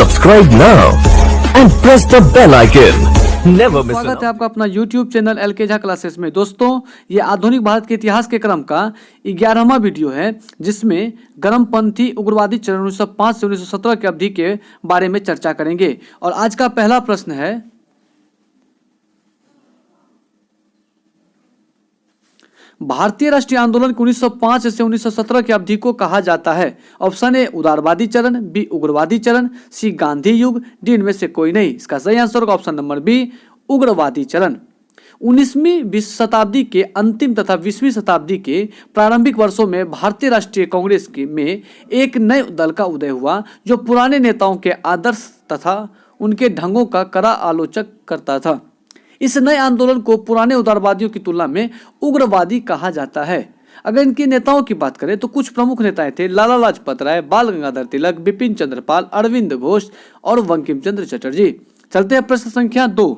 Subscribe now and press the bell icon. Never miss an स्वागत है आपका अपना YouTube channel LK Jha classes में। दोस्तों, ये आधुनिक भारत के इतिहास के क्रम का 11वां वीडियो है, जिसमें गर्मपंथी उग्रवादी चरण 1905 से 1917 की अवधि के बारे में चर्चा करेंगे। और आज का पहला प्रश्न है, भारतीय राष्ट्रीय आंदोलन को 1905 से 1917 की अवधि को कहा जाता है। ऑप्शन ए उदारवादी चरण, बी उग्रवादी चरण, सी गांधी युग, डी इनमें से कोई नहीं। इसका सही आंसर होगा ऑप्शन नंबर बी, उग्रवादी चरण। 19वीं शताब्दी के अंतिम तथा 20वीं शताब्दी के प्रारंभिक वर्षों में भारतीय राष्ट्रीय कांग्रेस में एक नए दल का उदय हुआ, जो पुराने नेताओं के आदर्श तथा उनके ढंगों का कड़ा आलोचक करता था। इस नए आंदोलन को पुराने उदारवादियों की तुलना में उग्रवादी कहा जाता है। अगर इनके नेताओं की बात करें तो कुछ प्रमुख नेताएं थे लाला लाजपत राय, बाल गंगाधर तिलक, बिपिन चंद्र पाल, अरविंद घोष और बंकिम चंद्र चटर्जी। चलते हैं प्रश्न संख्या 2।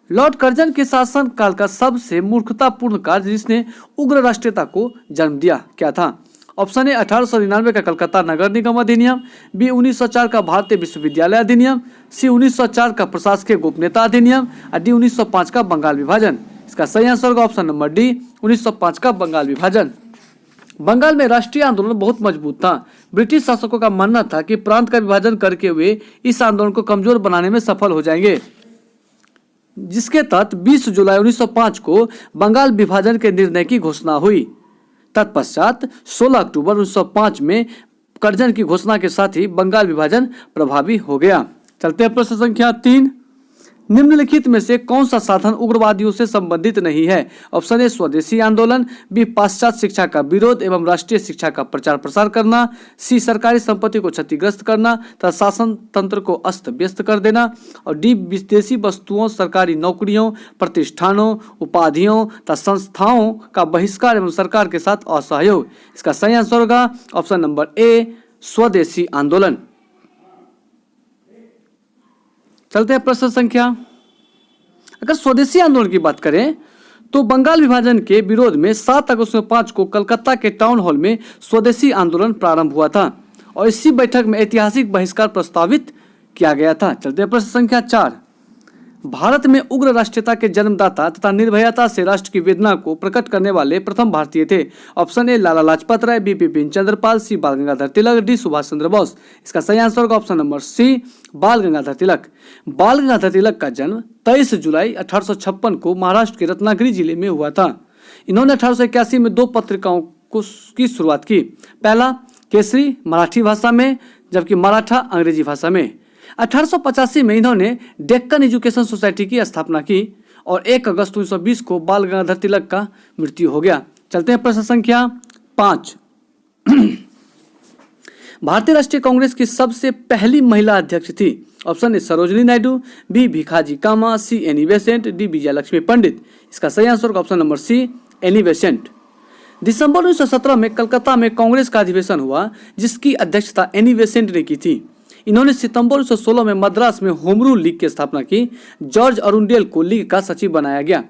लॉर्ड कर्जन के शासन काल का सबसे मूर्खतापूर्ण कार्य जिसने उग्र राष्ट्रीयता को जन्म दिया क्या था? ऑप्शन ए 1899 का कलकत्ता नगर निगम अधिनियम, बी 1904 का भारतीय विश्वविद्यालय अधिनियम, सी 1904 का प्रशासकीय गोपनीयता अधिनियम और डी 1905 का बंगाल विभाजन। इसका सही आंसर होगा ऑप्शन नंबर डी, 1905 का बंगाल विभाजन। बंगाल में राष्ट्रीय आंदोलन बहुत मजबूत था। ब्रिटिश शासकों का मानना था कि प्रांत का विभाजन करके वे इस आंदोलन को कमजोर बनाने में सफल हो जाएंगे, जिसके तहत 20 जुलाई 1905 को बंगाल विभाजन के निर्णय की घोषणा हुई। तत्पश्चात 16 अक्टूबर 1905 में कर्जन की घोषणा के साथ ही बंगाल विभाजन प्रभावी हो गया। चलते हैं प्रश्न संख्या 3। निम्नलिखित में से कौन सा साधन उग्रवादियों से संबंधित नहीं है? ऑप्शन ए स्वदेशी आंदोलन, बी पाश्चात्य शिक्षा का विरोध एवं राष्ट्रीय शिक्षा का प्रचार प्रसार करना, सी सरकारी संपत्ति को क्षतिग्रस्त करना तथा शासन तंत्र को अस्त व्यस्त कर देना और डी विदेशी वस्तुओं, सरकारी नौकरियों, प्रतिष्ठानों, उपाधियों तथा संस्थाओं का बहिष्कार एवं सरकार के साथ असहयोग। इसका सही आंसर होगा ऑप्शन नंबर ए, स्वदेशी आंदोलन। चलते हैं प्रश्न संख्या। अगर स्वदेशी आंदोलन की बात करें तो बंगाल विभाजन के विरोध में 7 अगस्त 1905 को कलकत्ता के टाउन हॉल में स्वदेशी आंदोलन प्रारंभ हुआ था और इसी बैठक में ऐतिहासिक बहिष्कार प्रस्तावित किया गया था। चलते हैं प्रश्न संख्या 4। भारत में उग्र राष्ट्रीयता के जन्मदाता तथा निर्भयता से राष्ट्र की वेदना को प्रकट करने वाले प्रथम भारतीय थे। Option A Lala Lajpat Rai, B Bipin Chandra Pal, C Bal Gangadhar Tilak, D Subhash Chandra Bose. इसका सही आंसर होगा ऑप्शन नंबर सी, बाल गंगाधर तिलक। बाल गंगाधर तिलक का जन्म 23 जुलाई 1856 को महाराष्ट्र के रत्नागिरी जिले में हुआ था। इन्होंने 1881 में 2 पत्रिकाओं की शुरुआत की। पहला केसरी मराठी भाषा में, जबकि मराठा अंग्रेजी भाषा में। 1885 में इन्होंने डेक्कन एजुकेशन सोसाइटी की स्थापना की और 1 अगस्त 1920 को बाल गंगाधर तिलक का मृत्यु हो गया। चलते हैं प्रश्न संख्या 5। भारतीय राष्ट्रीय कांग्रेस की सबसे पहली महिला अध्यक्ष थी। Option A Sarojini Naidu, B Bhikaiji Cama, C Annie Besant, D Vijayalakshmi Pandit. इसका सही आंसर होगा option number C, Annie Besant. दिसंबर 1917 में कलकत्ता में कांग्रेस का अधिवेशन हुआ, जिसकी अध्यक्षता एनी बेसेंट ने की थी। इन्होंने सितंबर 1916 में मद्रास में होम रूल लीग की स्थापना की। जॉर्ज अरुंडेल को लीग का सचिव बनाया गया।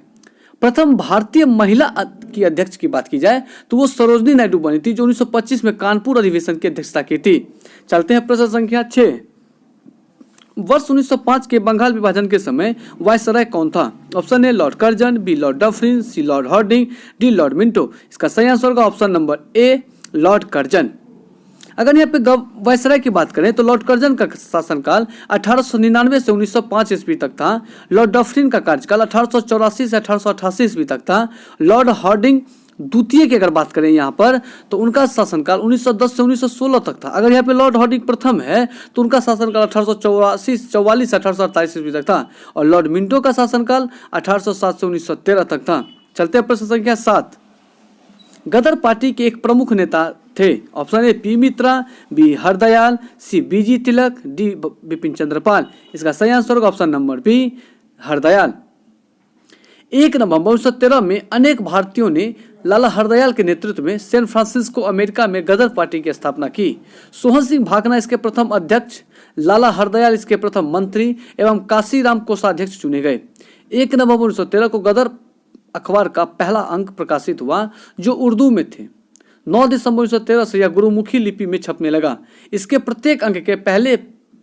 प्रथम भारतीय महिला की अध्यक्ष की बात की जाए तो वो सरोजिनी नायडू बनी थी, जो 1925 में कानपुर अधिवेशन की अध्यक्षता की थी। चलते हैं प्रश्न संख्या 6। वर्ष 1905 के बंगाल विभाजन के समय वायसराय कौन था? Option A Lord Curzon, B Lord Dufferin, C Lord Hardinge, D Lord Minto. इसका सही आंसर होगा option number A, Lord Curzon. अगर यहाँ पे वायसराय की बात करें तो लॉर्ड कर्जन का शासनकाल 1899 से 1905 ईस्वी तक था। लॉर्ड डफरिन का कार्यकाल 1884 से 1888 ईस्वी तक था। लॉर्ड हार्डिंग द्वितीय की अगर बात करें यहाँ पर तो उनका शासनकाल 1910 से 1916 तक था। अगर यहाँ पे लॉर्ड हार्डिंग प्रथम है तो उनका शासनकाल 1844 से 1848 ईस्वी तक था और लॉर्ड मिंटो का शासनकाल 1807 से 1913 तक था। चलते हैं प्रश्न संख्या 7। गदर पार्टी के एक प्रमुख नेता थे। Option A P Mitra, B Hardayal, C BG Tilak, D Bipin Chandra Pal. इसका सही आंसर होगा ऑप्शन नंबर बी, हरदयाल। 1 नवंबर 1913 में अनेक भारतीयों ने लाला हरदयाल के नेतृत्व में सैन फ्रांसिस्को अमेरिका में गदर पार्टी की स्थापना की। सोहन सिंह भाकना इसके प्रथम अध्यक्ष, लाला हरदयाल इसके प्रथम मंत्री एवं काशीराम कोषाध्यक्ष चुने गए। 1 नवंबर 1913 को गदर अखबार का पहला अंक प्रकाशित हुआ, जो उर्दू में थे। 9 दिसंबर 1913 से यह गुरुमुखी लिपि में छपने लगा। इसके प्रत्येक अंक के पहले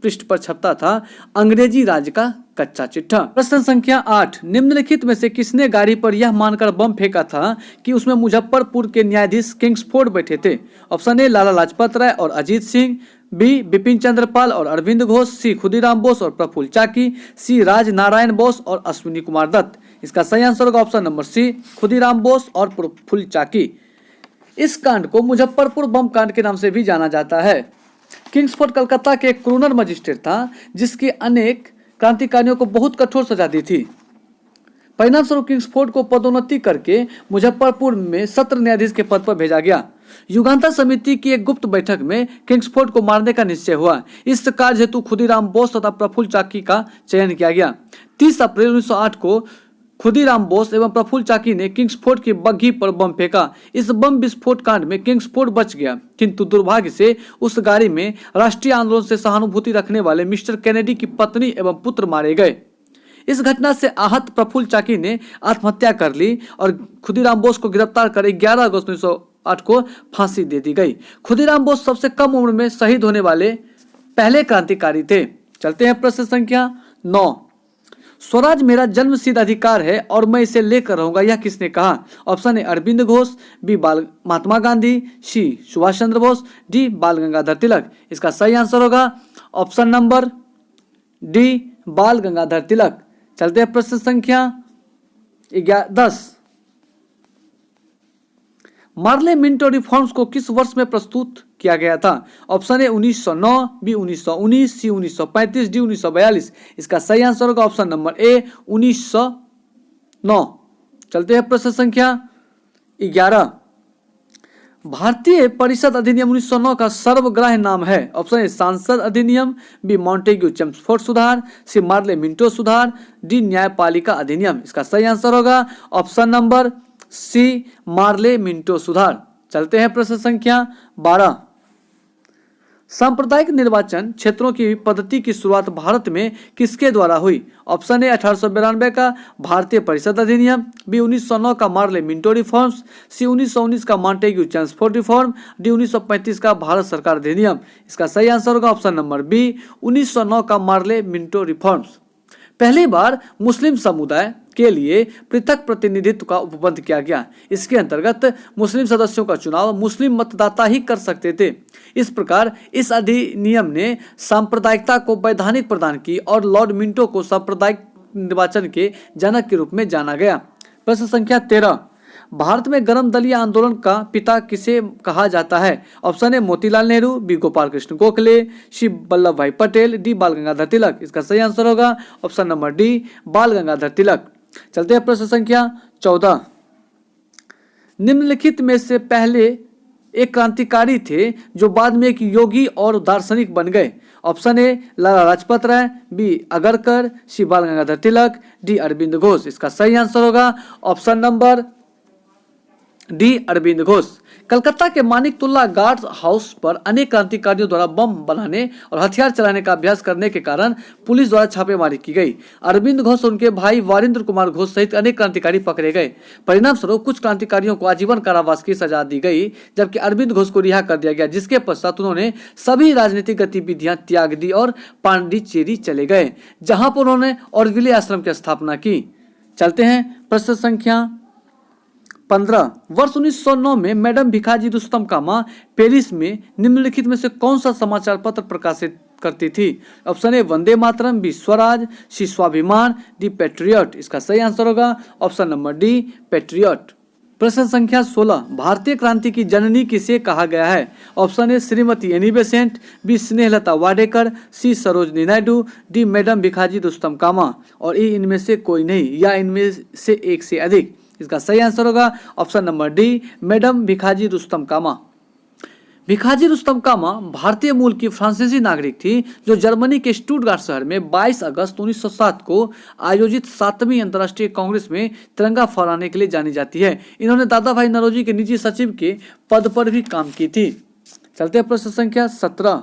पृष्ठ पर छपता था अंग्रेजी राज का कच्चा चिट्ठा। प्रश्न संख्या 8, निम्नलिखित में से किसने गाड़ी पर यह मानकर बम फेंका था कि उसमें मुजफ्फरपुर के न्यायाधीश किंग्सफोर्ड बैठे थे? ऑप्शन ए लाला लाजपत राय और अजीत सिंह, बी बिपिन चंद्र पाल और अरविंद घोष, सी खुदीराम बोस और प्रफुल्ल चाकी, सी राज नारायण बोस और अश्विनी कुमार दत्त। इसका सही आंसर होगा option number C, Khudiram Bose और प्रफुल्ल चाकी। इस कांड को मुजफ्फरपुर बम कांड के नाम से भी जाना जाता है। किंग्सफोर्ड कलकत्ता के एक क्रिमिनल मजिस्ट्रेट था जिसके अनेक क्रांतिकारियों को बहुत कठोर सजा दी थी। परिणाम स्वरूप किंग्सफोर्ड को पदोन्नति करके मुजफ्फरपुर में सत्र न्यायाधीश के पद पर भेजा गया। युगांतर समिति की एक गुप्त बैठक में किंग्सफोर्ड को मारने का निश्चय हुआ। इस कार्य हेतु खुदीराम बोस तथा प्रफुल्ल चाकी का चयन किया गया। 30 अप्रैल 1908 को खुदीराम बोस एवं प्रफुल्ल चाकी ने किंग्सफोर्ड की बग्घी पर बम फेंका। इस बम विस्फोट कांड में किंग्सफोर्ड बच गया, किंतु दुर्भाग्य से उस गाड़ी में राष्ट्रीय आंदोलन से सहानुभूति रखने वाले मिस्टर केनेडी की पत्नी एवं पुत्र मारे गए। इस घटना से आहत प्रफुल्ल चाकी ने आत्महत्या कर ली और खुदीराम बोस को गिरफ्तार कर 11 अगस्त 1908 को फांसी दे दी गई। खुदीराम बोस सबसे कम उम्र में शहीद होने वाले पहले क्रांतिकारी थे। चलते हैं प्रश्न संख्या 9, स्वराज मेरा जन्मसिद्ध अधिकार है और मैं इसे लेकर रहूंगा, यह किसने कहा? Option A Aurobindo Ghosh, B Mahatma Gandhi, C Subhash Chandra Bose, D Bal Gangadhar तिलक। इसका सही आंसर होगा option number D Bal Gangadhar तिलक। चलते हैं प्रश्न संख्या 10, मार्ले मिंटो रिफॉर्म्स को किस वर्ष में प्रस्तुत किया गया था? Option A 1909, B 1919, C 1935, D 1942। इसका सही आंसर होगा ऑप्शन नंबर ए 1909। चलते हैं प्रश्न संख्या 11, भारतीय परिषद अधिनियम 1909 का सर्वग्राह्य नाम है। ऑप्शन ए सांसद अधिनियम, बी मॉन्टेग्यू चेम्सफोर्ड सुधार, सी मार्ले मिंटो सुधार, डी न्यायपालिका अधिनियम। इसका सही आंसर होगा option number C Morley Minto सुधार। चलते हैं प्रश्न संख्या 12, सांप्रदायिक निर्वाचन क्षेत्रों की पद्धति की शुरुआत भारत में किसके द्वारा हुई? ऑप्शन ए 1892 का भारतीय परिषद अधिनियम, बी 1909 का मार्ले मिंटो रिफॉर्म्स, सी 1919 का मॉन्टेग्यू चेम्सफोर्ड रिफॉर्म, डी 1935 का भारत सरकार अधिनियम। इसका सही आंसर होगा ऑप्शन नंबर बी 1909 का मार्ले मिंटो रिफॉर्म्स। पहली बार मुस्लिम समुदाय के लिए पृथक प्रतिनिधित्व का उपबंध किया गया। इसके अंतर्गत मुस्लिम सदस्यों का चुनाव मुस्लिम मतदाता ही कर सकते थे। इस प्रकार इस अधिनियम ने सांप्रदायिकता को वैधानिक प्रदान की और लॉर्ड मिंटो को सांप्रदायिक निर्वाचन के जनक के रूप में जाना गया। प्रश्न संख्या 13, भारत में गर्म दलीय आंदोलन का पिता किसे कहा जाता है? Option A Motilal Nehru, B Gopal Krishna Gokhale, C Vallabh Bhai Patel, D Bal Gangadhar तिलक। इसका सही आंसर होगा option number D Bal Gangadhar तिलक। चलते हैं प्रश्न संख्या 14, निम्नलिखित में से पहले एक क्रांतिकारी थे जो बाद में एक योगी और दार्शनिक बन गए। Option A Lala Lajpat Rai, B Agarkar, C Bal Gangadhar Tilak, D Aurobindo Ghosh. इसका सही आंसर होगा option number D Aurobindo Ghosh. Calcutta के मानिकतुल्ला गार्ड हाउस पर अनेक क्रांतिकारियों द्वारा बम बनाने और हथियार चलाने का अभ्यास करने के कारण पुलिस द्वारा छापेमारी की गई। अरविंद घोष और उनके भाई वारिंद्र कुमार घोष सहित अनेक क्रांतिकारी पकड़े गए। परिणाम स्वरूप कुछ क्रांतिकारियों को आजीवन कारावास की सजा दी गई, जबकि अरविंद घोष को रिहा कर दिया गया, जिसके पश्चात उन्होंने सभी राजनीतिक गतिविधियां त्याग दी और पांडिचेरी चले गए, जहां पर उन्होंने ऑरविले आश्रम की स्थापना की। चलते हैं प्रश्न संख्या 15, वर्ष 1909 में मैडम भिखाजी रुस्तम कामा पेरिस में निम्नलिखित में से कौन सा समाचार पत्र प्रकाशित करती थी? Option A Vande Mataram, B Swaraj, C Swabhiman, D patriot. इसका सही आंसर होगा ऑप्शन नंबर डी पैट्रियट। प्रश्न संख्या 16, भारतीय क्रांति की जननी किसे कहा गया है? Option A Shrimati Annie Besant, B Snehlata Wadekar, C Sarojini Naidu, D madam Bhikaiji Rustom Cama, और ई इनमें से कोई नहीं या इनमें से एक से अधिक। इसका सही आंसर होगा option number D madam Bhikaiji Rustom Cama. Bhikaiji Rustom Cama भारतीय मूल की फ्रांसीसी नागरिक थी जो जर्मनी के स्टुटगार्ट शहर में 22 अगस्त 1907 को आयोजित 7वीं अंतर्राष्ट्रीय कांग्रेस में तिरंगा फहराने के लिए जानी जाती है। इन्होंने दादा भाई नौरोजी के निजी सचिव के पद पर भी काम की थी। चलते हैं प्रश्न संख्या 17,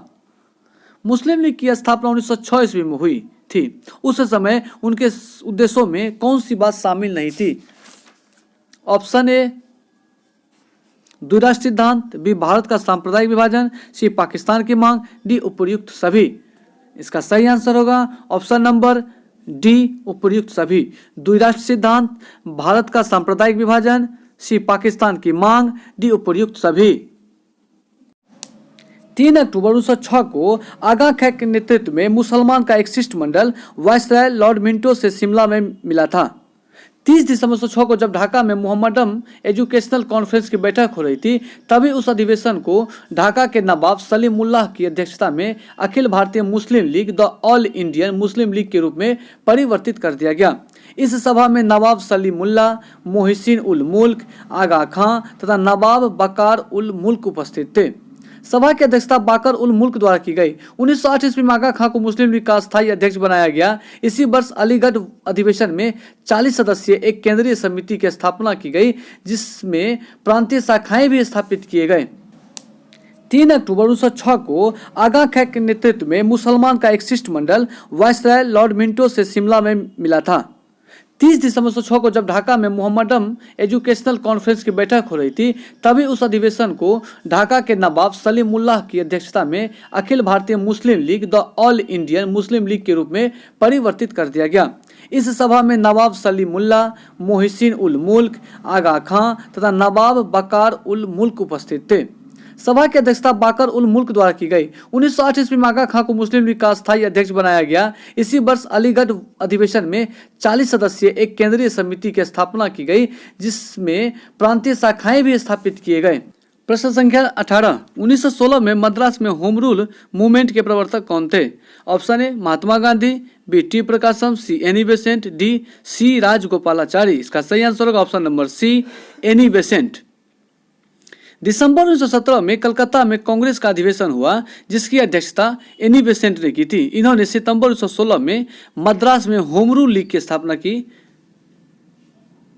मुस्लिम लीग की स्थापना 1906 ईस्वी में हुई थी। उस समय उनके उद्देश्यों में कौन सी बात शामिल नहीं थी? ऑप्शन ए द्विराष्ट्र सिद्धांत, बी भारत का सांप्रदायिक विभाजन, सी पाकिस्तान की मांग, डी उपर्युक्त सभी। इसका सही आंसर होगा ऑप्शन नंबर डी, उपर्युक्त सभी। द्विराष्ट्र सिद्धांत, भारत का सांप्रदायिक विभाजन, सी पाकिस्तान की मांग, डी उपर्युक्त सभी। 3 अक्टूबर 1906 को आगा खैर के नेतृत्व में मुसलमान का एक शिष्टमंडल वायसराय लॉर्ड मिंटो से शिमला में मिला था। 30 दिसंबर 1906 को जब ढाका में मोहम्मदन एजुकेशनल कॉन्फ्रेंस की बैठक हो रही थी, तभी उस अधिवेशन को ढाका के नवाब सलीमुल्लाह की अध्यक्षता में अखिल भारतीय Muslim League the All Indian Muslim League के रूप में परिवर्तित कर दिया गया। इस सभा में नवाब सलीमुल्लाह, मोहसिन उल मुल्क, आगा खां तथा नवाब बकार उल मुल्क उपस्थित थे। सभा की अध्यक्षता बाकर उल मुल्क द्वारा की गई। 1908 ईस्वी में आगा खां को मुस्लिम लीग का स्थायी अध्यक्ष बनाया गया। इसी वर्ष अलीगढ़ अधिवेशन में 40 सदस्यीय एक केंद्रीय समिति की स्थापना की गई, जिसमें प्रांतीय शाखाएं भी स्थापित किए गए। 3 अक्टूबर 1906 को आगा खैर के नेतृत्व में मुसलमान का एक शिष्टमंडल वायसराय लॉर्ड मिंटो से शिमला में मिला था। 30 दिसंबर 1906 को जब ढाका में मोहम्मदन एजुकेशनल कॉन्फ्रेंस की बैठक हो रही थी, तभी उस अधिवेशन को ढाका के नवाब सलीमुल्लाह की अध्यक्षता में अखिल भारतीय Muslim League the All Indian Muslim League के रूप में परिवर्तित कर दिया गया। इस सभा में नवाब सलीमुल्लाह, मोहसिन उल मुल्क, आगा खां तथा नवाब बकार उल मुल्क उपस्थित थे। सभा की अध्यक्षता बाकर उल मुल्क द्वारा की गई। 1908 ईस्वी में आगा खां को मुस्लिम लीग का स्थायी अध्यक्ष बनाया गया। इसी वर्ष अलीगढ़ अधिवेशन में 40 सदस्यीय एक केंद्रीय समिति की स्थापना की गई, जिसमें प्रांतीय शाखाएं भी स्थापित किए गए। प्रश्न संख्या 18, 1916 में मद्रास में होम रूल मूवमेंट के प्रवर्तक कौन थे? Option A Mahatma Gandhi, B T Prakasam, C Annie Besant, D C Rajagopalachari. इसका सही आंसर होगा option number C, Annie Besant. दिसंबर 1917 में कलकत्ता में कांग्रेस का अधिवेशन हुआ, जिसकी अध्यक्षता एनी बेसेंट ने की थी। इन्होंने सितंबर 1916 में मद्रास में होम रूल लीग की स्थापना की।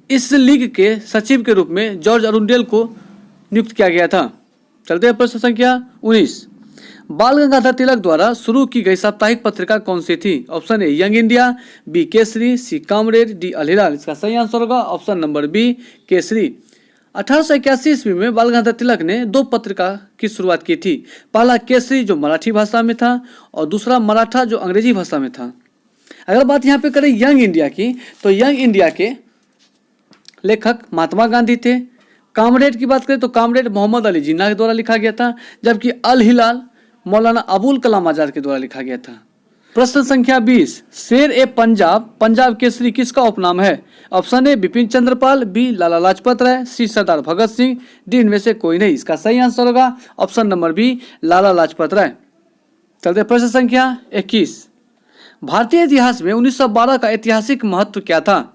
इस लीग के सचिव के रूप में जॉर्ज अरुंडेल को नियुक्त किया गया था। चलते हैं प्रश्न संख्या 19, बाल गंगाधर तिलक द्वारा शुरू की गई साप्ताहिक पत्रिका कौन सी थी? Option A Young India, B Kesari, C Comrade, D Al Hilal. इसका सही आंसर होगा ऑप्शन नंबर बी, केसरी। 1881 ईस्वी में बाल गंगाधर तिलक ने 2 पत्रिका की शुरुआत की थी। पहला केसरी जो मराठी भाषा में था, और दूसरा मराठा जो अंग्रेजी भाषा में था। अगर बात यहाँ पे करें यंग इंडिया की, तो यंग इंडिया के लेखक महात्मा गांधी थे। कामरेड की बात करें तो कामरेड मोहम्मद अली जिन्ना के द्वारा लिखा गया था, जबकि अल हिलाल मौलाना अबुल कलाम आजाद के द्वारा लिखा गया था। प्रश्न संख्या 20, शेर ए पंजाब, पंजाब केसरी किसका उपनाम है? Option A Bipin Chandrapal, B Lala Lajpat Rai, C Sardar Bhagat Singh, D इनमें से कोई नहीं। इसका सही आंसर होगा option number B, Lala Lajpat Rai. चलते प्रश्न संख्या 21, भारतीय इतिहास में 1912 का ऐतिहासिक महत्व क्या था?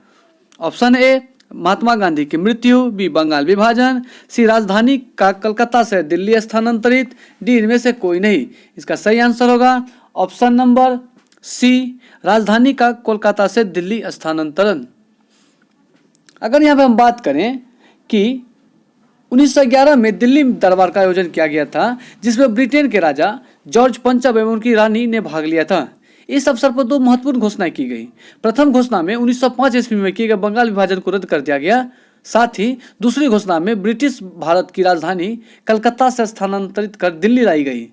ऑप्शन ए महात्मा गांधी की मृत्यु, बी बंगाल विभाजन, सी राजधानी का कलकत्ता से दिल्ली स्थानांतरित, डी इनमें से कोई नहीं। इसका सही आंसर होगा ऑप्शन नंबर सी, राजधानी का कोलकाता से दिल्ली स्थानांतरण। अगर यहाँ पे हम बात करें कि 1911 में दिल्ली दरबार का आयोजन किया गया था, जिसमें ब्रिटेन के राजा जॉर्ज पंचम एवं उनकी रानी ने भाग लिया था। इस अवसर पर 2 महत्वपूर्ण घोषणाएं की गई। प्रथम घोषणा में 1905 ईस्वी में किए गए बंगाल विभाजन को रद्द कर दिया गया। साथ ही दूसरी घोषणा में ब्रिटिश भारत की राजधानी कलकत्ता से स्थानांतरित कर दिल्ली लाई गई,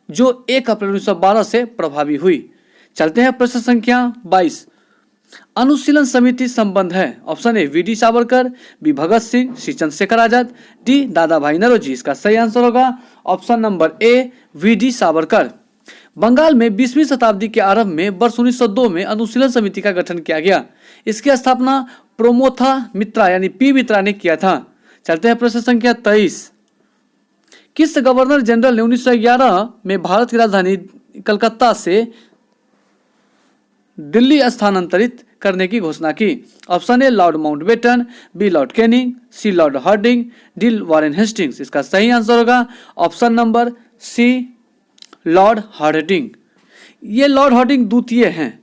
जो 1 अप्रैल 1912 से प्रभावी हुई। चलते हैं प्रश्न संख्या 22, अनुशीलन समिति संबंध है। Option A V D Savarkar, B Bhagat Singh, C Chandrashekhar Azad, D Dadabhai Naoroji. इसका सही आंसर होगा option number A, V D Savarkar. Bengal में 20वीं शताब्दी के आरंभ में वर्ष 1902 में अनुशीलन समिति का गठन किया गया। इसकी स्थापना प्रोमोथा मित्रा यानी पी मित्रा ने किया था। चलते हैं प्रश्न संख्या 23, किस गवर्नर जनरल ने 1911 में भारत की राजधानी कलकत्ता से दिल्ली स्थानांतरित करने की घोषणा की? Option A Lord Mountbatten, B Lord Canning, C Lord Hardinge, D Warren Hastings. इसका सही आंसर होगा option number C, Lord Hardinge. ये लॉर्ड हार्डिंग द्वितीय हैं।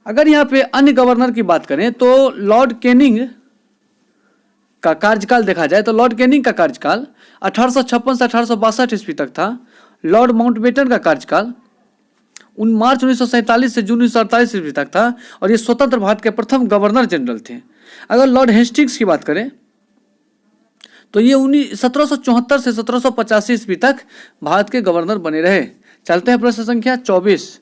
अगर यहाँ पे अन्य गवर्नर की बात करें तो लॉर्ड कैनिंग का कार्यकाल देखा जाए तो लॉर्ड कैनिंग का कार्यकाल 1856 से 1862 ईस्वी तक था। लॉर्ड माउंटबेटन का कार्यकाल मार्च 1947 से जून 1948 ईस्वी तक था, और ये स्वतंत्र भारत के प्रथम गवर्नर जनरल थे। अगर लॉर्ड हेस्टिंग्स की बात करें तो ये 1774 से 1785 ईस्वी तक भारत के गवर्नर बने रहे। चलते हैं प्रश्न संख्या 24।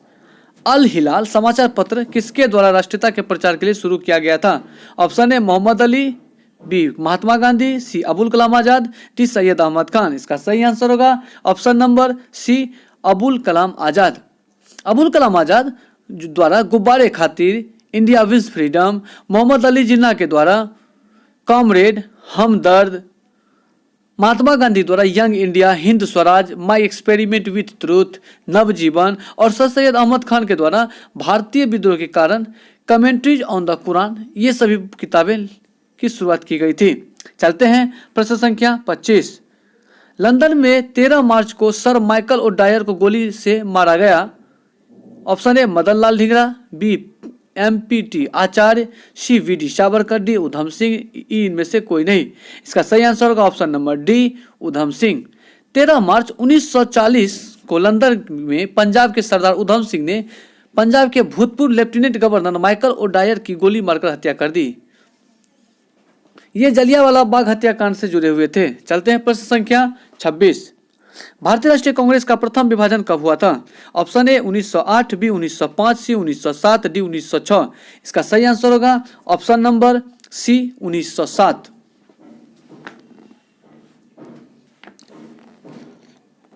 अल हिलाल समाचार पत्र किसके द्वारा राष्ट्रीयता के प्रचार के लिए शुरू किया गया था? Option A Mohammad Ali, B Mahatma Gandhi, C Abul Kalam Azad, D Syed Ahmad Khan. इसका सही आंसर होगा option number C Abul Kalam Azad. Abul Kalam Azad द्वारा Ghubare Khatir, India Wins Freedom, Mohammad Ali Jinnah के द्वारा कॉमरेड, हमदर्द, महात्मा गांधी द्वारा Young India, Hind Swaraj, My Experiment with Truth, Navjivan और सर सैयद अहमद खान के द्वारा भारतीय विद्रोह के कारण, कमेंट्रीज ऑन द कुरान, ये सभी किताबें की शुरुआत की गई थी। चलते हैं प्रश्न संख्या 25। लंदन में 13 मार्च को सर माइकल ओडायर को गोली से मारा गया। Option A Madan Lal Dhingra, B MPT Acharya, C VD Savarkar, D Udham Singh, E इनमें से कोई नहीं। इसका सही आंसर होगा option number D Udham Singh. 13 मार्च 1940 को लंदन में पंजाब के सरदार उधम सिंह ने पंजाब के भूतपूर्व लेफ्टिनेंट गवर्नर माइकल ओडायर की गोली मारकर हत्या कर दी। ये जलियांवाला बाग हत्याकांड से जुड़े हुए थे। चलते हैं प्रश्न संख्या 26। भारतीय राष्ट्रीय कांग्रेस का प्रथम विभाजन कब हुआ था? Option A 1908, B 1905, C 1907, D 1906। इसका सही आंसर होगा ऑप्शन नंबर सी 1907।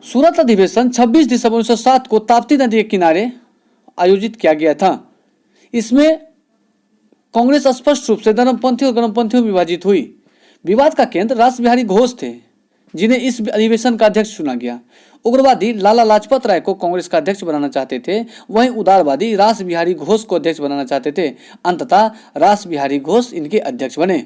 सूरत अधिवेशन 26 दिसंबर 1907 को ताप्ती नदी के किनारे आयोजित किया गया था। इसमें कांग्रेस स्पष्ट रूप से धर्मपंथी और गणपंथियों में विभाजित हुई। विवाद का केंद्र रास बिहारी घोष थे, जिन्हें इस अधिवेशन का अध्यक्ष चुना गया। उग्रवादी लाला लाजपत राय को कांग्रेस का अध्यक्ष बनाना चाहते थे, वहीं उदारवादी रास बिहारी घोष को अध्यक्ष बनाना चाहते थे। अंततः रास बिहारी घोष इनके अध्यक्ष बने।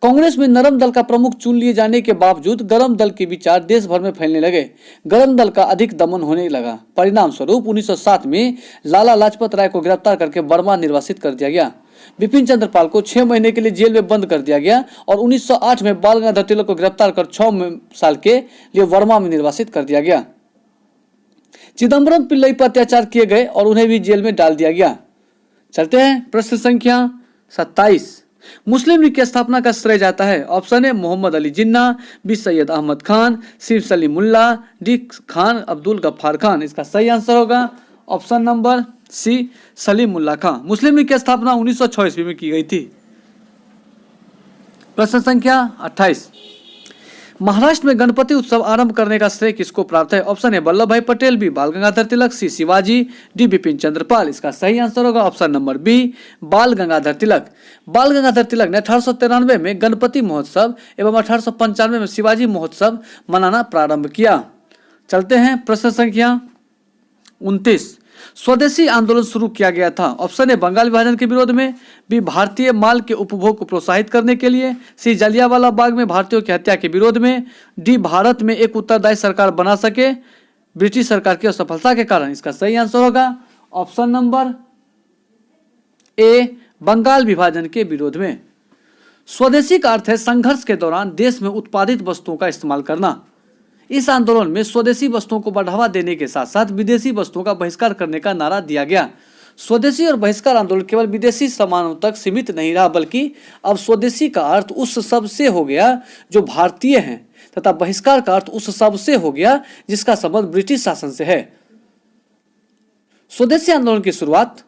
कांग्रेस में नरम दल का प्रमुख चुन लिए जाने के बावजूद गरम दल के विचार देश भर में फैलने लगे। गरम दल का अधिक दमन होने लगा। परिणाम स्वरूप 1907 में लाला लाजपत राय को गिरफ्तार करके बर्मा निर्वासित कर दिया गया। बिपिन चंद्र पाल को 6 महीने के लिए जेल में बंद कर दिया गया और 1908 में बाल गंगाधर तिलक को गिरफ्तार कर 6 साल के लिए वर्मा में निर्वासित कर दिया गया। चिदम्बरम पिल्लई पर अत्याचार किए गए और उन्हें भी जेल में डाल दिया गया। चलते हैं प्रश्न संख्या 27। मुस्लिम लीग की स्थापना का श्रेय जाता है। Option A Mohammad Ali Jinnah, B Syed Ahmad Khan, C Salimullah, D Khan Abdul Ghaffar Khan. इसका सही आंसर होगा option number C Salimullah Khan. Muslim League की स्थापना 1906 ईस्वी में की गई थी। प्रश्न संख्या 28। महाराष्ट्र में गणपति उत्सव आरंभ करने का श्रेय किसको प्राप्त है? ऑप्शन ए वल्लभ भाई पटेल, बी बाल गंगाधर तिलक, सी शिवाजी, डी बिपिन चंद्र पाल। इसका सही आंसर होगा ऑप्शन नंबर बी बाल गंगाधर तिलक। बाल गंगाधर तिलक ने 1893 में गणपति महोत्सव एवं 1895 में शिवाजी महोत्सव मनाना प्रारंभ किया। चलते हैं प्रश्न संख्या 29। स्वदेशी आंदोलन शुरू किया गया था। ऑप्शन ए बंगाल विभाजन के विरोध में, बी भारतीय माल के उपभोग को प्रोत्साहित करने के लिए, सी जलियांवाला बाग में भारतीयों की हत्या के विरोध में, डी भारत में एक उत्तरदायी सरकार बना सके ब्रिटिश सरकार की असफलता के कारण। इसका सही आंसर होगा ऑप्शन नंबर ए बंगाल विभाजन के विरोध में। स्वदेशी का अर्थ है संघर्ष के दौरान देश में उत्पादित वस्तुओं का इस्तेमाल करना। इस आंदोलन में स्वदेशी वस्तुओं को बढ़ावा देने के साथ साथ विदेशी वस्तुओं का बहिष्कार करने का नारा दिया गया। स्वदेशी और बहिष्कार आंदोलन केवल विदेशी सामानों तक सीमित नहीं रहा, बल्कि अब स्वदेशी का अर्थ उस सब से हो गया जो भारतीय हैं तथा बहिष्कार का अर्थ उस सब से हो गया जिसका संबंध ब्रिटिश शासन से है। स्वदेशी आंदोलन की शुरुआत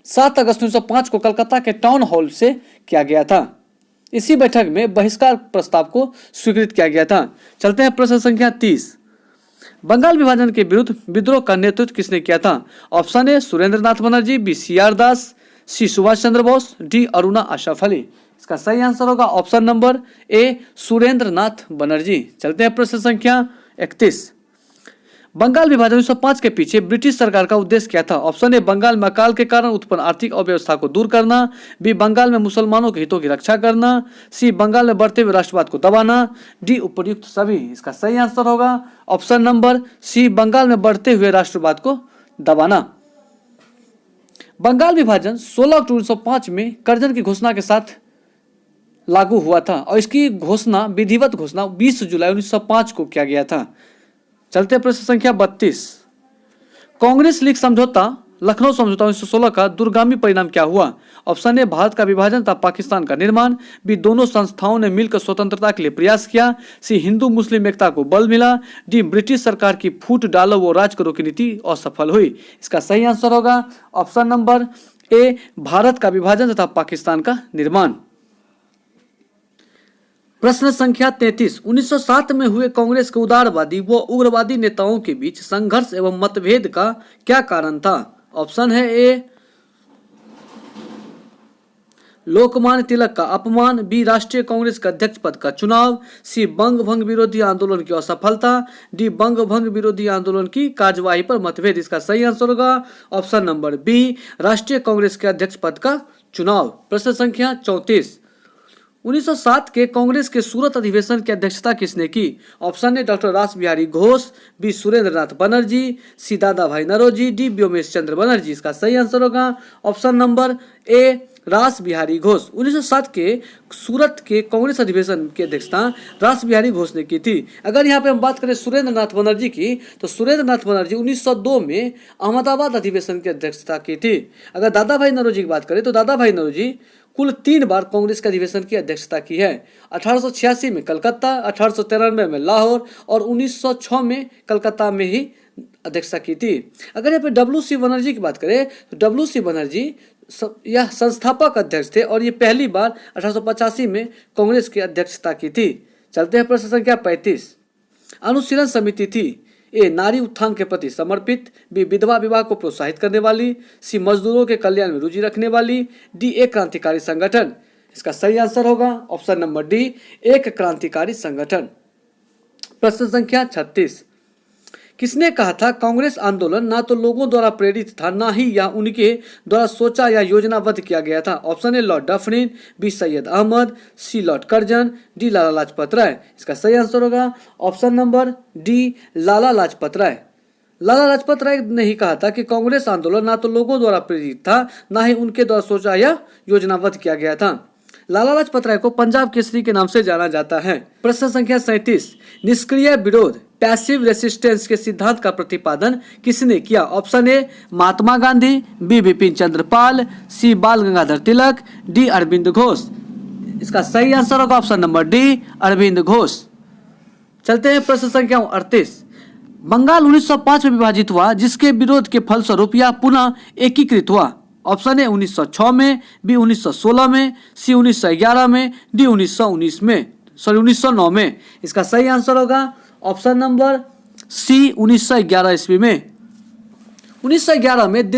7 अगस्त 1905 को कलकत्ता के टाउन हॉल से किया गया था। इसी बैठक में बहिष्कार प्रस्ताव को स्वीकृत किया गया था। चलते हैं प्रश्न संख्या 30। बंगाल विभाजन के विरुद्ध विद्रोह का नेतृत्व किसने किया था? Option A Surendra Nath Banerjee, B C R Das, C Subhash Chandra Bose, D Aruna Asaf Ali. इसका सही आंसर होगा option number A Surendra Nath Banerjee. चलते हैं प्रश्न संख्या 31। बंगाल विभाजन 1905 के पीछे ब्रिटिश सरकार का उद्देश्य क्या था? ऑप्शन ए बंगाल में अकाल के कारण उत्पन्न आर्थिक अव्यवस्था को दूर करना, बी बंगाल में मुसलमानों के हितों की रक्षा करना, सी बंगाल में बढ़ते हुए राष्ट्रवाद को दबाना, डी उपर्युक्त सभी। इसका सही आंसर होगा ऑप्शन नंबर सी बंगाल में बढ़ते हुए राष्ट्रवाद को दबाना। बंगाल विभाजन 16 अक्टूबर 1905 में कर्जन की घोषणा के साथ लागू हुआ था और इसकी घोषणा विधिवत घोषणा 20 जुलाई 1905 को किया गया था। चलते प्रश्न संख्या 32। कांग्रेस लीग समझौता लखनऊ समझौता 1916 का दूरगामी परिणाम क्या हुआ? ऑप्शन ए भारत का विभाजन तथा पाकिस्तान का निर्माण, बी दोनों संस्थाओं ने मिलकर स्वतंत्रता के लिए प्रयास किया, सी हिंदू मुस्लिम एकता को बल मिला, डी ब्रिटिश सरकार की फूट डालो वो राज करो की नीति असफल हुई। इसका सही आंसर होगा ऑप्शन नंबर ए भारत का विभाजन तथा पाकिस्तान का निर्माण। प्रश्न संख्या 33, 1907 में हुए कांग्रेस के उदारवादी व उग्रवादी नेताओं के बीच संघर्ष एवं मतभेद का क्या कारण था? ऑप्शन है ए लोकमान्य तिलक का अपमान, बी राष्ट्रीय कांग्रेस के अध्यक्ष पद का चुनाव, सी बंग भंग विरोधी आंदोलन की असफलता, डी बंग भंग विरोधी आंदोलन की कार्यवाही पर मतभेद। इसका सही आंसर होगा ऑप्शन नंबर बी राष्ट्रीय कांग्रेस के अध्यक्ष पद का चुनाव। प्रश्न संख्या 34, 1907 के कांग्रेस के सूरत अधिवेशन की अध्यक्षता किसने की? ऑप्शन ए डॉक्टर रास बिहारी घोष, बी सुरेंद्र नाथ बनर्जी, सी दादा भाई नौरोजी, डी व्योमेश चंद्र बनर्जी। इसका सही आंसर होगा ऑप्शन नंबर ए रास बिहारी घोष। 1907 के सूरत के कांग्रेस अधिवेशन की अध्यक्षता रास बिहारी घोष ने की थी। अगर यहाँ पे हम बात करें सुरेंद्र नाथ बनर्जी की, तो सुरेंद्र नाथ बनर्जी 1902 में अहमदाबाद अधिवेशन की अध्यक्षता की थी। अगर दादा भाई नौरोजी की बात करें तो दादा भाई नौरोजी कुल 3 बार कांग्रेस के अधिवेशन की अध्यक्षता की है। 1886 में कलकत्ता, 1893 में लाहौर और 1906 में कलकत्ता में ही अध्यक्षता की थी। अगर यहाँ पे डब्ल्यू.सी. बनर्जी की बात करें तो डब्ल्यू.सी. बनर्जी यह संस्थापक अध्यक्ष थे और ये पहली बार 1885 में कांग्रेस की अध्यक्षता की थी। चलते हैं प्रश्न संख्या 35, अनुशीलन समिति थी ए नारी उत्थान के प्रति समर्पित, बी विधवा विवाह को प्रोत्साहित करने वाली, सी मजदूरों के कल्याण में रुचि रखने वाली, डी एक क्रांतिकारी संगठन। इसका सही आंसर होगा ऑप्शन नंबर डी एक क्रांतिकारी संगठन। प्रश्न संख्या 36, किसने कहा था कांग्रेस आंदोलन ना तो लोगों द्वारा प्रेरित था ना ही यह उनके द्वारा सोचा या योजनाबद्ध किया गया था? Option A Lord Dufferin, B Syed Ahmad, C Lord Curzon, D Lala Lajpat Rai. इसका सही आंसर होगा option number D Lala Lajpat Rai. Lala Lajpat Rai ने ही कहा था कि कांग्रेस आंदोलन ना तो लोगों द्वारा प्रेरित था ना ही उनके द्वारा सोचा या योजनाबद्ध किया गया था। लाला लाजपत राय को पंजाब केसरी के नाम से जाना जाता है। प्रश्न संख्या 37, निष्क्रिय विरोध पैसिव रेसिस्टेंस के सिद्धांत का प्रतिपादन किसने किया? Option A Mahatma Gandhi, B Bipin Chandra Pal, C Bal Gangadhar Tilak, D Aurobindo Ghosh. इसका सही आंसर होगा option number D Aurobindo Ghosh. चलते हैं प्रश्न संख्या 38, बंगाल 1905 में विभाजित हुआ जिसके विरोध के फलस्वरूप यह पुनः एकीकृत हुआ। ऑप्शन ए 1906 में, बी 1916 में, सी 1911 में, डी 1909 में। इसका सही आंसर होगा ऑप्शन नंबर सी 1911 ईस्वी में। 1911 में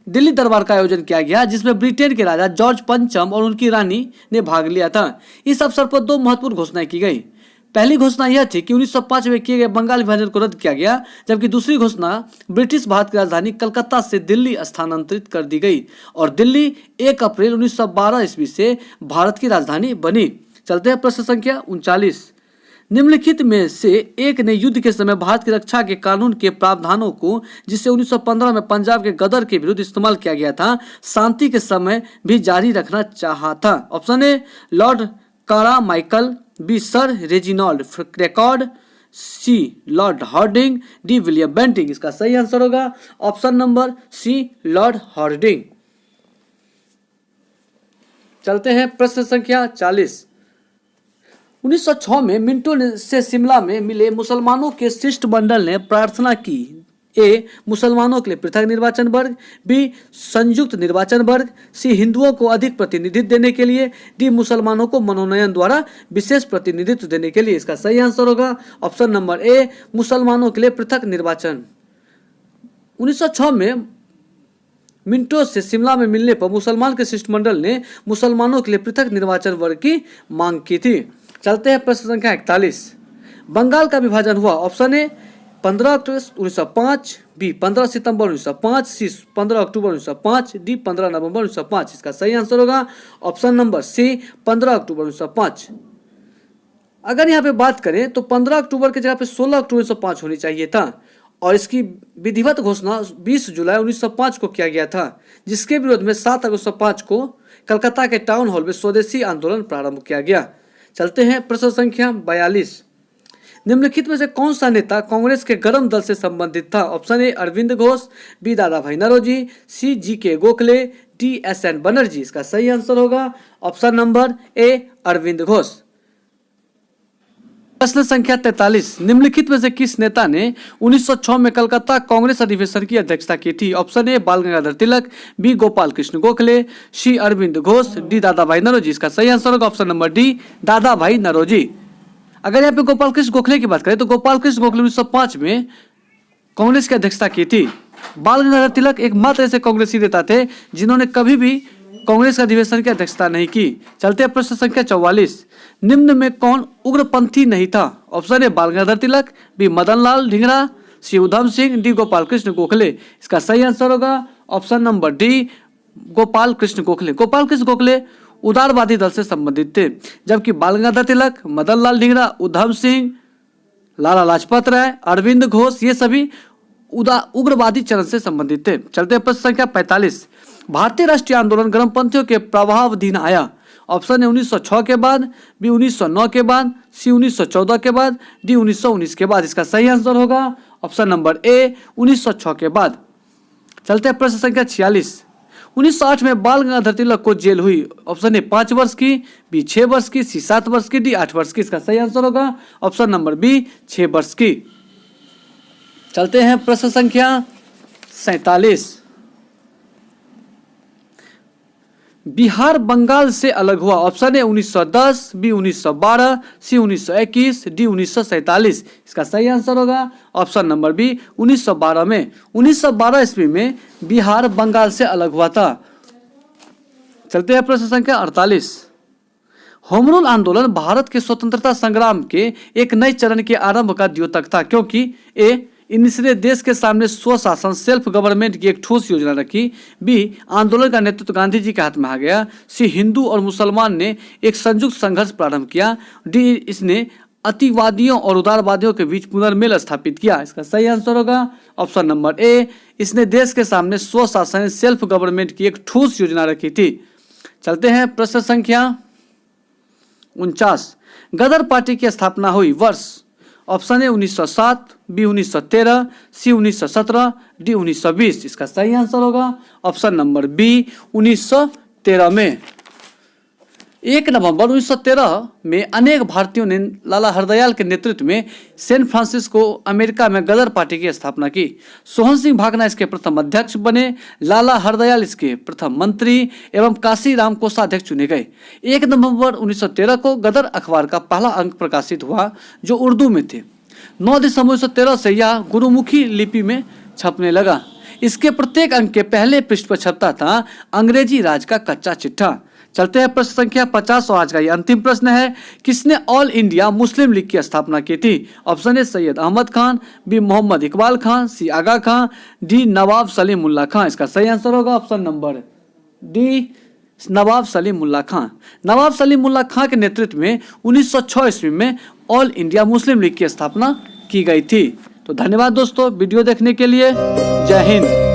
दिल्ली दरबार का आयोजन किया गया जिसमें ब्रिटेन के राजा जॉर्ज पंचम और उनकी रानी ने भाग लिया था। इस अवसर पर 2 महत्वपूर्ण घोषणाएं की गई। पहली घोषणा यह थी कि 1905 में किए गए बंगाल विभाजन को रद्द किया गया, जबकि दूसरी घोषणा ब्रिटिश भारत की राजधानी कलकत्ता से दिल्ली स्थानांतरित कर दी गई और दिल्ली 1 अप्रैल 1912 ईस्वी से भारत की राजधानी बनी। चलते हैं प्रश्न संख्या 39, निम्नलिखित में से एक ने युद्ध के समय भारत की रक्षा के कानून के प्रावधानों को जिसे 1915 में पंजाब के गदर के विरुद्ध इस्तेमाल किया गया था शांति के समय भी जारी रखना चाहा था? Option A lord Carmichael, B sir Reginald क्रेकॉर्ड, C Lord Hardinge, D William Bentinck. इसका सही आंसर होगा option number C Lord Hardinge. चलते हैं प्रश्न संख्या 40, 1906 में मिंटो से शिमला में मिले मुसलमानों के शिष्टमंडल ने प्रार्थना की ए मुसलमानों के लिए पृथक निर्वाचन वर्ग, बी संयुक्त निर्वाचन वर्ग, सी हिंदुओं को अधिक प्रतिनिधित्व देने के लिए, डी मुसलमानों को मनोनयन द्वारा विशेष प्रतिनिधित्व देने के लिए। इसका सही आंसर होगा ऑप्शन नंबर ए मुसलमानों के लिए पृथक निर्वाचन। 1906 में मिंटो से शिमला में मिलने पर मुसलमान के शिष्टमंडल ने मुसलमानों के लिए पृथक निर्वाचन वर्ग की मांग की थी। चलते हैं प्रश्न संख्या 41, बंगाल का विभाजन हुआ। ऑप्शन ए 15 अक्टूबर 1905, बी 15 सितंबर 1905, सी 15 अक्टूबर 1905, डी 15 नवंबर 1905। इसका सही आंसर होगा ऑप्शन नंबर सी 15 अक्टूबर 1905। अगर यहाँ पे बात करें तो 15 अक्टूबर की जगह पे 16 अक्टूबर 1905 होनी चाहिए था और इसकी विधिवत घोषणा 20 जुलाई 1905 को किया गया था, जिसके विरोध में 7 अगस्त 1905 को कलकत्ता के टाउन हॉल में स्वदेशी आंदोलन प्रारंभ किया गया। चलते हैं प्रश्न संख्या 42, निम्नलिखित में से कौन सा नेता कांग्रेस के गरम दल से संबंधित था? Option A Aurobindo Ghosh, B Dadabhai Naoroji, C GK. Gokhale, D SN. Banerjee. इसका सही आंसर होगा option number A Aurobindo Ghosh. प्रश्न संख्या 43, निम्नलिखित में से किस नेता ने 1906 में कलकत्ता कांग्रेस अधिवेशन की अध्यक्षता की थी? ऑप्शन ए बाल गंगाधर तिलक, बी गोपाल कृष्ण गोखले, सी अरविंद घोष, डी दादा भाई नौरोजी। इसका सही आंसर होगा option number D Dadabhai Naoroji. अगर यहाँ पे गोपाल कृष्ण गोखले की बात करें तो गोपाल कृष्ण गोखले 1905 में कांग्रेस की अध्यक्षता की थी। बाल गंगाधर तिलक एकमात्र ऐसे कांग्रेसी नेता थे जिन्होंने कभी भी कांग्रेस के अधिवेशन की अध्यक्षता नहीं की। चलते हैं प्रश्न संख्या 44, निम्न में कौन उग्रपंथी नहीं था? ऑप्शन ए बाल गंगाधर तिलक, बी मदन लाल धिंगरा, सी उधम सिंह, डी गोपाल कृष्ण गोखले। इसका सही आंसर होगा option number D Gopal Krishna Gokhale. Gopal Krishna Gokhale उदारवादी दल से संबंधित थे, जबकि बाल गंगाधर तिलक, मदन लाल धिंगरा, उधम सिंह, लाला लाजपत राय, अरविंद घोष ये सभी उग्रवादी चरण से संबंधित थे। चलते हैं प्रश्न संख्या 45, भारतीय राष्ट्रीय आंदोलन गर्मपंथियों के प्रभावाधीन आया? ऑप्शन ए 1906 के बाद, बी 1909 के बाद, सी 1914 के बाद, डी 1919 के बाद। इसका सही आंसर होगा ऑप्शन नंबर ए 1906 के बाद। चलते हैं प्रश्न संख्या 46, 1908 में बाल गंगाधर तिलक को जेल हुई। ऑप्शन ए 5 वर्ष की, बी 6 वर्ष की, सी 7 वर्ष की, डी 8 वर्ष की। इसका सही आंसर होगा ऑप्शन नंबर बी 6 वर्ष की। चलते हैं प्रश्न संख्या 47, बिहार बंगाल से अलग हुआ। Option A 1910, B 1912, C 1921, D 1947। इसका सही आंसर होगा ऑप्शन नंबर बी 1912 में। 1912 ईस्वी में बिहार बंगाल से अलग हुआ था। चलते हैं प्रश्न संख्या 48, होम रूल आंदोलन भारत के स्वतंत्रता संग्राम के एक नए चरण के आरंभ का द्योतक था, क्योंकि ए इसने देश के सामने स्वशासन सेल्फ गवर्नमेंट की एक ठोस योजना रखी, बी आंदोलन का नेतृत्व गांधी जी के हाथ में आ गया, सी हिंदू और मुसलमान ने एक संयुक्त संघर्ष प्रारंभ किया, डी इसने अतिवादियों और उदारवादियों के बीच पुनर्मेल स्थापित किया। इसका सही आंसर होगा ऑप्शन नंबर ए, इसने देश के सामने स्वशासन सेल्फ गवर्नमेंट की एक ठोस योजना रखी थी। चलते हैं प्रश्न संख्या 49, गदर पार्टी की स्थापना हुई वर्ष? Option A 1907, B 1913, C 1917, D 1920। इसका सही आंसर होगा ऑप्शन नंबर बी 1913 में। 1 नवंबर 1913 में अनेक भारतीयों ने लाला हरदयाल के नेतृत्व में सैन फ्रांसिस्को अमेरिका में गदर पार्टी की स्थापना की। सोहन सिंह भागना इसके प्रथम अध्यक्ष बने, लाला हरदयाल इसके प्रथम मंत्री एवं काशीराम कोषाध्यक्ष चुने गए। 1 नवंबर 1913 को गदर अखबार का पहला अंक प्रकाशित हुआ जो उर्दू में थे। 9 दिसंबर 1913 से यह गुरुमुखी लिपि में छपने लगा। इसके प्रत्येक अंक के पहले पृष्ठ पर छपता था अंग्रेजी राज का कच्चा चिट्ठा। चलते हैं प्रश्न संख्या 50 और आज का ये अंतिम प्रश्न है, किसने ऑल इंडिया मुस्लिम लीग की स्थापना की थी? Option A Syed Ahmad Khan, B Mohammad Iqbal Khan, C Aga Khan, D Nawab Salimullah Khan. इसका सही आंसर होगा option number D Nawab Salimullah Khan. Nawab Salimullah Khan के नेतृत्व में 1906 ईस्वी में ऑल इंडिया मुस्लिम लीग की स्थापना की गई थी। तो धन्यवाद दोस्तों वीडियो देखने के लिए। जय हिंद।